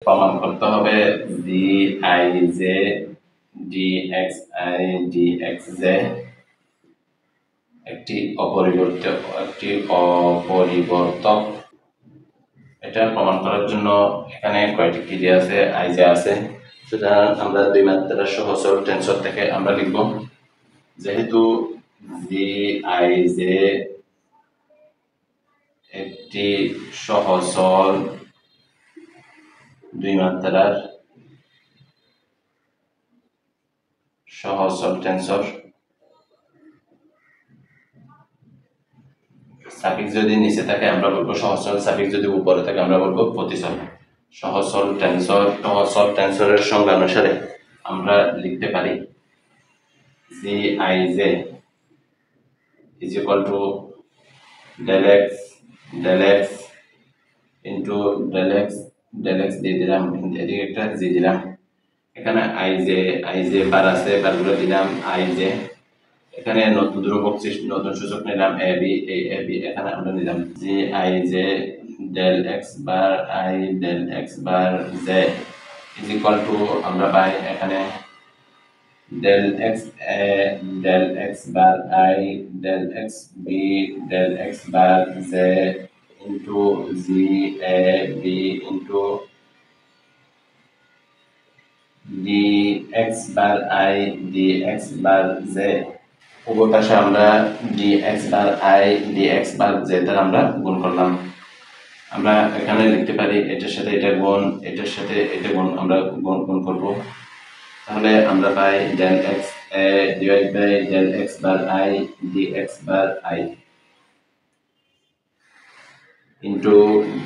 প্রমাণ করতে হবে জি I J D x I D x J একটি অপরিবর্তক। এটা প্রমাণ করার জন্য এখানে কয়টি কি দিয়ে আছে, আই জে আছে। সুতরাং আমরা দুই মাত্রার সহচর টেন্সর থেকে আমরা লিখব, যেহেতু জি আই জে একটি সহচর দুই মাত্রার সহচর টেন্সর, সাফিক্স যদি নিচে থাকে আমরা বলবো সহচর, সাফিক্স যদি উপরে থাকে আমরা বলবো প্রতিচর। সহচর টেন্সরের সংজ্ঞা অনুসারে আমরা লিখতে পারি G I J is equal to del X into del X দিয়ে দিলাম, এদিকে একটা জি দিলাম। এখানে আই জে বার আছে, বারগুলো দিলাম আই জে। এখানে নতুন ধ্রুবক নতুন সূচক নিলাম এ বি, এই এ বি এখানে আমরা নিলাম G I J del X bar I del X bar J is equal to আমরা পাই এখানে del X bar I del X B del X bar J into G A B into D X bar I D X bar J. উভয় পাশে আমরা dx bar i dx bar z দ্বারা আমরা গুণ করলাম। আমরা এখানে লিখতে পারি এটার সাথে এটা গুণ, এটার সাথে এটা গুণ, আমরা গুণ করব। তাহলে আমরা পাই del x divide by del x bar i dx bar i into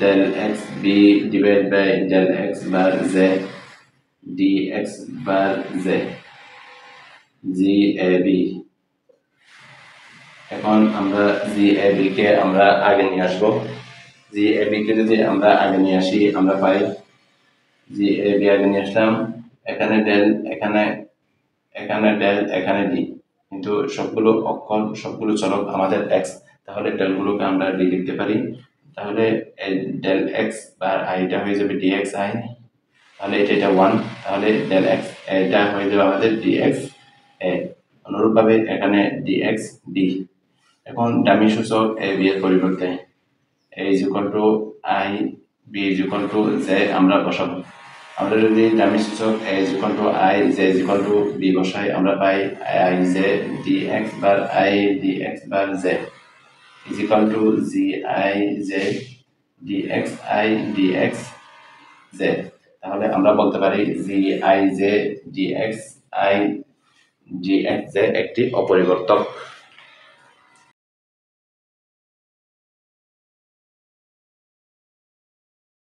del x b divide by del x bar z dx bar z G A B. এখন আমরা জি এ বি কে আমরা আগে নিয়ে আসবো। জি এ বি কে যদি আমরা আগে নিয়ে আসি আমরা পাই জি এ বি আগে নিয়ে আসলাম, এখানে ডেল, এখানে ডেল, এখানে ডি, কিন্তু সবগুলো অক্ষর সবগুলো চলক আমাদের এক্স, তাহলে ডেলগুলোকে আমরা ডি লিখতে পারি। তাহলে ডেল এক্স বার আইটা হয়ে যাবে ডি এক্স আই, তাহলে এটা 1, তাহলে ডেল এক্স এটা হয়ে যাবে আমাদের ডি এক্স এ। অনুরূপভাবে এখানে ডি এক্স ডি। এখন ডামি সূচক এ বি এর পরিবর্তে a is equal to i, b is equal to z আমরা বসাবো। আমরা যদি ডামি সূচক a is equal to i, z is equal to b বসাই আমরা পাই i z dx bar i dx bar z is equal to g i z dx i dx z। তাহলে আমরা বলতে পারি g i z dx i dx z একটি অপরিবর্তক।